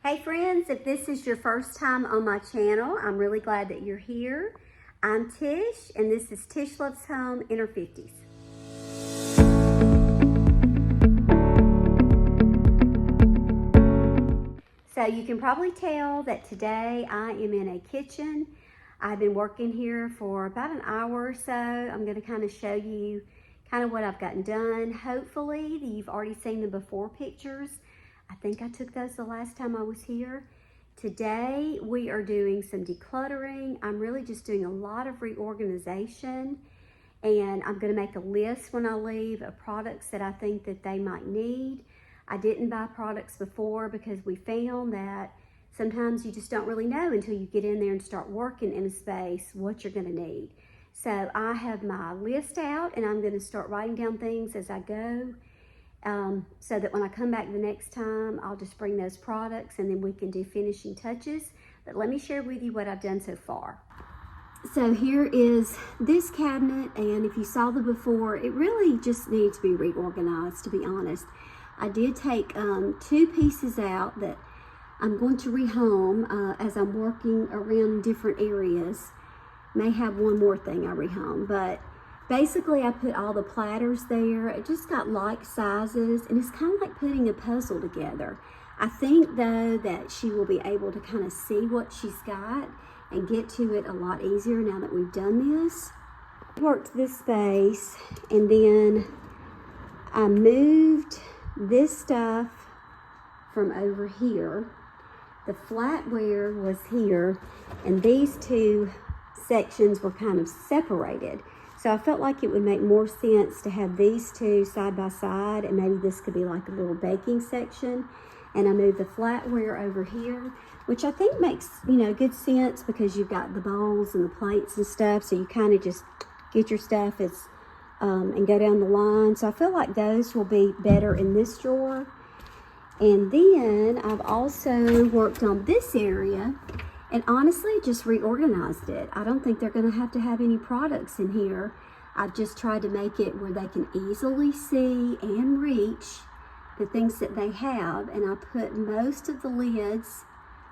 Hey friends, if this is your first time on my channel, I'm really glad that you're here. I'm Tish, and this is Tish Loves Home in her 50s. So you can probably tell that today I am in a kitchen. I've been working here for about an hour or so. I'm going to kind of show you kind of what I've gotten done. Hopefully you've already seen the before pictures. I think I took those the last time I was here. Today we are doing some decluttering. I'm really just doing a lot of reorganization, and I'm going to make a list when I leave of products that I think that they might need. I didn't buy products before because we found that sometimes you just don't really know until you get in there and start working in a space what you're going to need. So I have my list out, and I'm going to start writing down things as I go. So that when I come back the next time, I'll just bring those products and then we can do finishing touches. But let me share with you what I've done so far. So here is this cabinet, and if you saw the before, it really just needs to be reorganized, to be honest. I did take two pieces out that I'm going to rehome as I'm working around different areas. May have one more thing I rehome, but basically, I put all the platters there. It just got like sizes, and it's kind of like putting a puzzle together. I think, though, that she will be able to kind of see what she's got and get to it a lot easier now that we've done this. I worked this space, and then I moved this stuff from over here. The flatware was here, and these two sections were kind of separated. So I felt like it would make more sense to have these two side by side, and maybe this could be like a little baking section. And I moved the flatware over here, which I think makes, good sense because you've got the bowls and the plates and stuff. So you kind of just get your stuff and go down the line. So I feel like those will be better in this drawer. And then I've also worked on this area and honestly just reorganized it. I don't think they're going to have any products in here. I've just tried to make it where they can easily see and reach the things that they have. And I put most of the lids,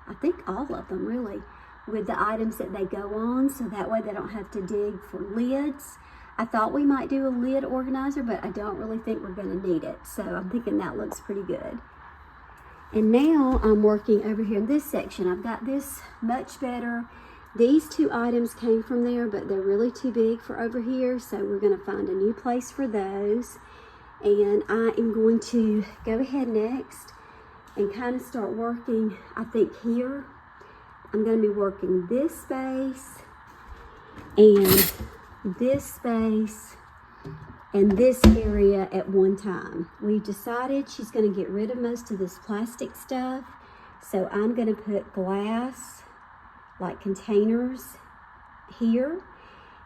I think all of them really, with the items that they go on, so that way they don't have to dig for lids. I thought we might do a lid organizer, but I don't really think we're going to need it. So I'm thinking that looks pretty good. And now I'm working over here in this section. I've got this much better. These two items came from there, but they're really too big for over here. So we're going to find a new place for those. And I am going to go ahead next and kind of start working, I think here. I'm going to be working this space and this space and this area at one time. We've decided she's going to get rid of most of this plastic stuff. So I'm going to put glass, like containers here.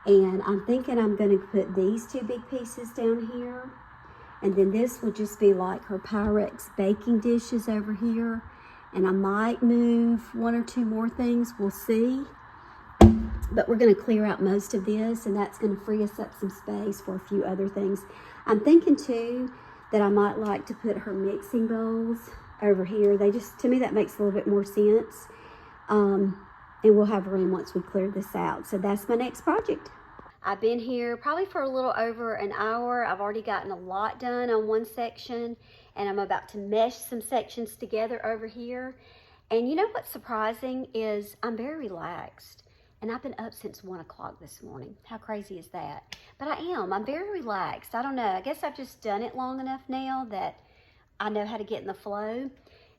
And I'm thinking I'm going to put these two big pieces down here. And then this will just be like her Pyrex baking dishes over here. And I might move one or two more things, we'll see. But we're going to clear out most of this, and that's going to free us up some space for a few other things. I'm thinking too that I might like to put her mixing bowls over here. To me, that makes a little bit more sense. And we'll have room once we clear this out. So that's my next project. I've been here probably for a little over an hour. I've already gotten a lot done on one section, and I'm about to mesh some sections together over here. And you know what's surprising is I'm very relaxed. And I've been up since 1 o'clock this morning. How crazy is that? But I'm very relaxed. I don't know, I guess I've just done it long enough now that I know how to get in the flow.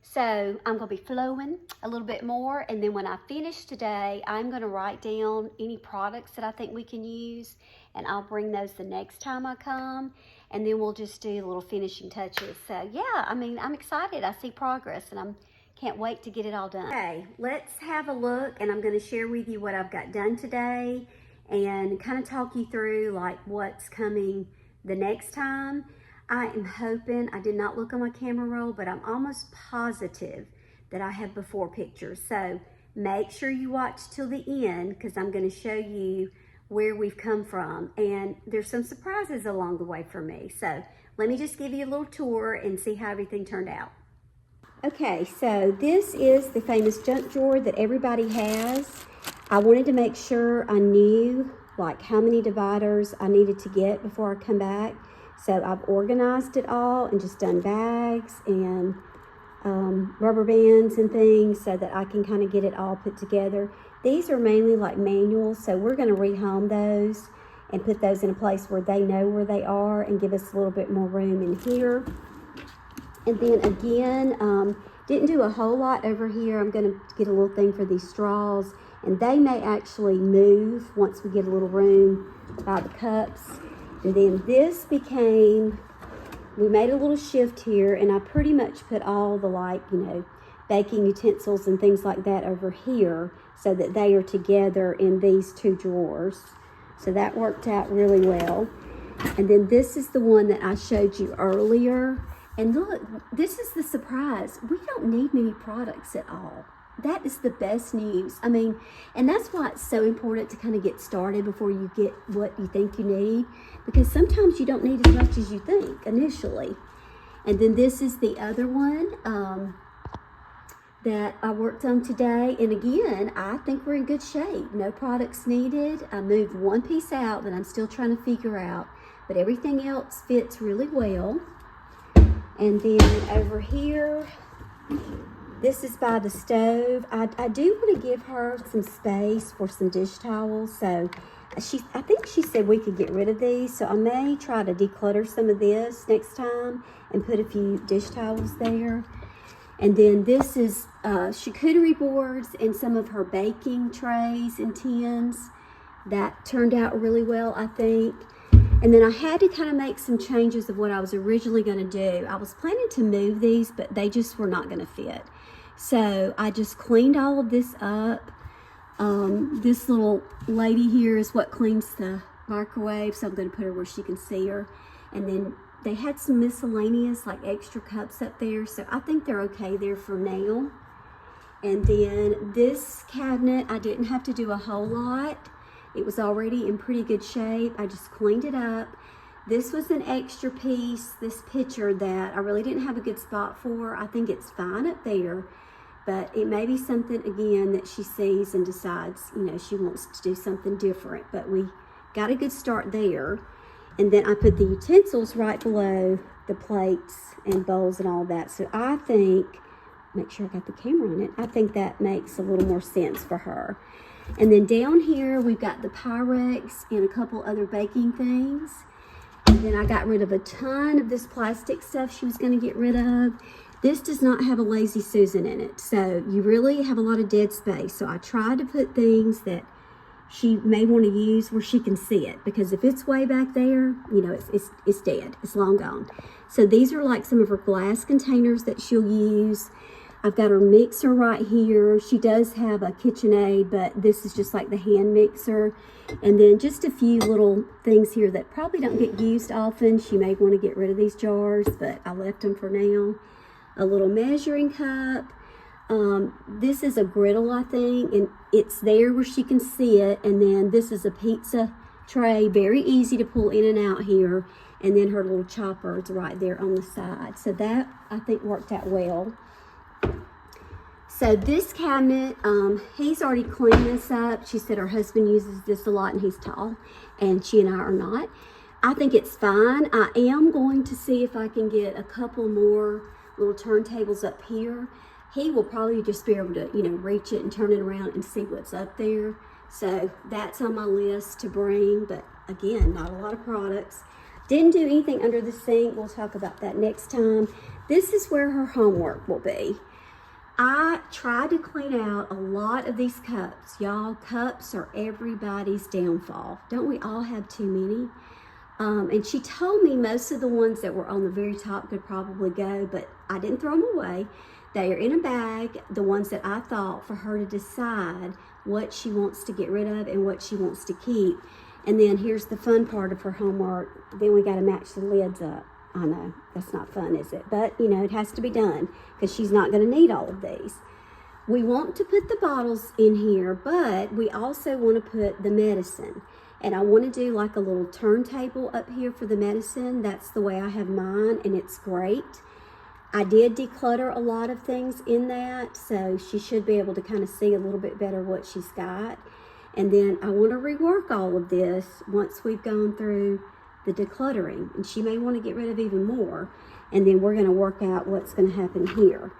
So I'm gonna be flowing a little bit more. And then when I finish today, I'm gonna write down any products that I think we can use. And I'll bring those the next time I come. And then we'll just do little finishing touches. So yeah, I'm excited. I see progress, and can't wait to get it all done. Okay, let's have a look, and I'm going to share with you what I've got done today and kind of talk you through like what's coming the next time. I am hoping, I did not look on my camera roll, but I'm almost positive that I have before pictures. So make sure you watch till the end, because I'm going to show you where we've come from. And there's some surprises along the way for me. So let me just give you a little tour and see how everything turned out. Okay, so this is the famous junk drawer that everybody has. I wanted to make sure I knew like how many dividers I needed to get before I come back. So I've organized it all and just done bags and rubber bands and things so that I can kind of get it all put together. These are mainly like manuals, so we're going to rehome those and put those in a place where they know where they are and give us a little bit more room in here. And then again, didn't do a whole lot over here. I'm going to get a little thing for these straws, and they may actually move once we get a little room by the cups. And then this became, we made a little shift here, and I pretty much put all the baking utensils and things like that over here so that they are together in these two drawers. So that worked out really well. And then this is the one that I showed you earlier. And look, this is the surprise. We don't need many products at all. That is the best news. I mean, and that's why it's so important to kind of get started before you get what you think you need, because sometimes you don't need as much as you think initially. And then this is the other one that I worked on today. And again, I think we're in good shape. No products needed. I moved one piece out that I'm still trying to figure out, but everything else fits really well. And then over here, this is by the stove. I do want to give her some space for some dish towels. So I think she said we could get rid of these. So I may try to declutter some of this next time and put a few dish towels there. And then this is charcuterie boards and some of her baking trays and tins. That turned out really well, I think. And then I had to kind of make some changes of what I was originally going to do. I was planning to move these, but they just were not going to fit. So I just cleaned all of this up. This little lady here is what cleans the microwave, so I'm going to put her where she can see her. And then they had some miscellaneous, like extra cups up there, so I think they're okay there for now. And then this cabinet, I didn't have to do a whole lot. It was already in pretty good shape. I just cleaned it up. This was an extra piece, this picture that I really didn't have a good spot for. I think it's fine up there, but it may be something, again, that she sees and decides, she wants to do something different. But we got a good start there. And then I put the utensils right below the plates and bowls and all that. So I think, make sure I got the camera on it, I think that makes a little more sense for her. And then down here, we've got the Pyrex and a couple other baking things. And then I got rid of a ton of this plastic stuff she was going to get rid of. This does not have a Lazy Susan in it, so you really have a lot of dead space. So I tried to put things that she may want to use where she can see it, because if it's way back there, it's dead. It's long gone. So these are like some of her glass containers that she'll use. I've got her mixer right here. She does have a KitchenAid, but this is just like the hand mixer. And then just a few little things here that probably don't get used often. She may want to get rid of these jars, but I left them for now. A little measuring cup. This is a griddle, I think, and it's there where she can see it. And then this is a pizza tray, very easy to pull in and out here. And then her little chopper is right there on the side. So that, I think, worked out well. So this cabinet, he's already cleaned this up. She said her husband uses this a lot and he's tall, and she and I are not. I think it's fine. I am going to see if I can get a couple more little turntables up here. He will probably just be able to, reach it and turn it around and see what's up there. So that's on my list to bring, but again, not a lot of products. Didn't do anything under the sink. We'll talk about that next time. This is where her homework will be. I tried to clean out a lot of these cups. Y'all, cups are everybody's downfall. Don't we all have too many? And she told me most of the ones that were on the very top could probably go, but I didn't throw them away. They are in a bag, the ones that I thought, for her to decide what she wants to get rid of and what she wants to keep. And then here's the fun part of her homework. Then we got to match the lids up. I know, that's not fun, is it? But, it has to be done because she's not going to need all of these. We want to put the bottles in here, but we also want to put the medicine. And I want to do like a little turntable up here for the medicine. That's the way I have mine, and it's great. I did declutter a lot of things in that, so she should be able to kind of see a little bit better what she's got. And then I want to rework all of this once we've gone through the decluttering, and she may want to get rid of even more, and then we're going to work out what's going to happen here.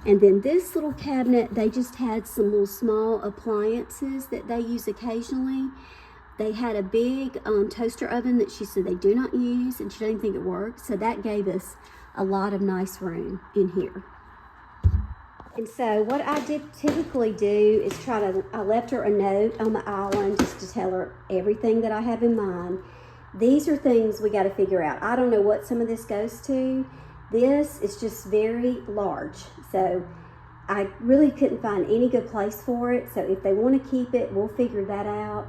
And then this little cabinet, they just had some little small appliances that they use occasionally. They had a big toaster oven that she said they do not use, and she didn't think it worked, so that gave us a lot of nice room in here. And so what I typically do is I left her a note on the island just to tell her everything that I have in mind. These are things we got to figure out. I don't know what some of this goes to. This is just very large, so I really couldn't find any good place for it. So if they want to keep it, we'll figure that out.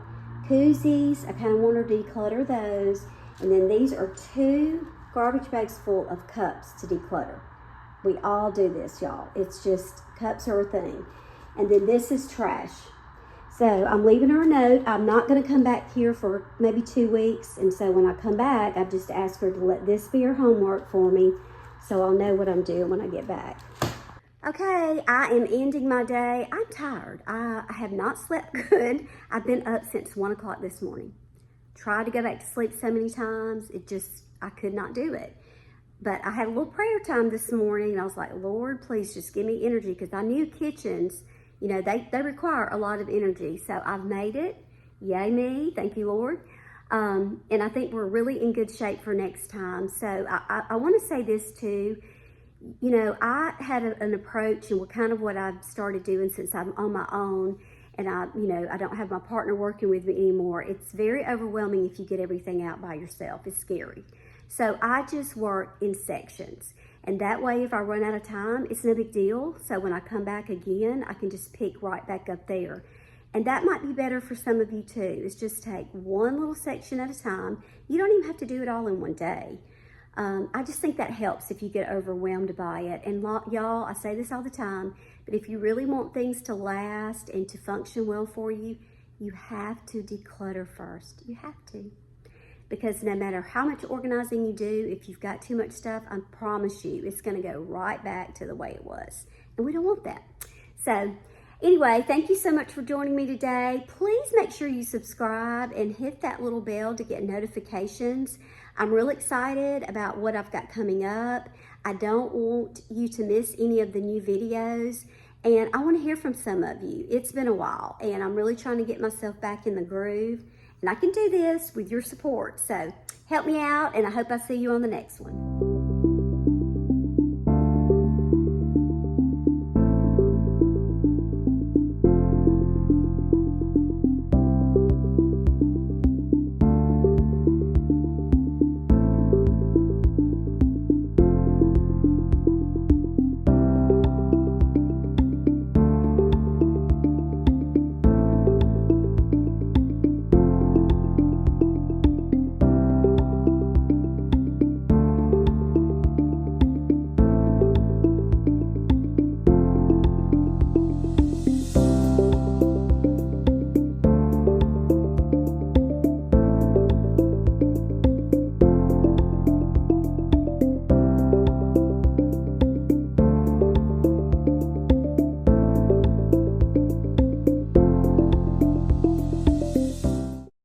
Koozies, I kind of want her to declutter those. And then these are 2 garbage bags full of cups to declutter. We all do this, y'all. It's just, cups are a thing. And then this is trash. So I'm leaving her a note. I'm not going to come back here for maybe 2 weeks. And so when I come back, I've just asked her to let this be her homework for me, so I'll know what I'm doing when I get back. Okay, I am ending my day. I'm tired. I have not slept good. I've been up since 1 o'clock this morning. Tried to go back to sleep so many times. I could not do it. But I had a little prayer time this morning, and I was like, Lord, please just give me energy, because I knew kitchens, you know, they require a lot of energy. So I've made it. Yay me. Thank you, Lord. And I think we're really in good shape for next time. So I want to say this too. You know, I had an approach, and kind of what I've started doing since I'm on my own, and I don't have my partner working with me anymore. It's very overwhelming if you get everything out by yourself. It's scary. So I just work in sections, and that way if I run out of time, it's no big deal. So when I come back again, I can just pick right back up there. And that might be better for some of you too. It's just take one little section at a time. You don't even have to do it all in one day. I just think that helps if you get overwhelmed by it. And y'all, I say this all the time, but if you really want things to last and to function well for you, you have to declutter first. You have to. Because no matter how much organizing you do, if you've got too much stuff, I promise you, it's going to go right back to the way it was. And we don't want that. So anyway, thank you so much for joining me today. Please make sure you subscribe and hit that little bell to get notifications. I'm real excited about what I've got coming up. I don't want you to miss any of the new videos. And I want to hear from some of you. It's been a while, and I'm really trying to get myself back in the groove. And I can do this with your support. So help me out, and I hope I see you on the next one.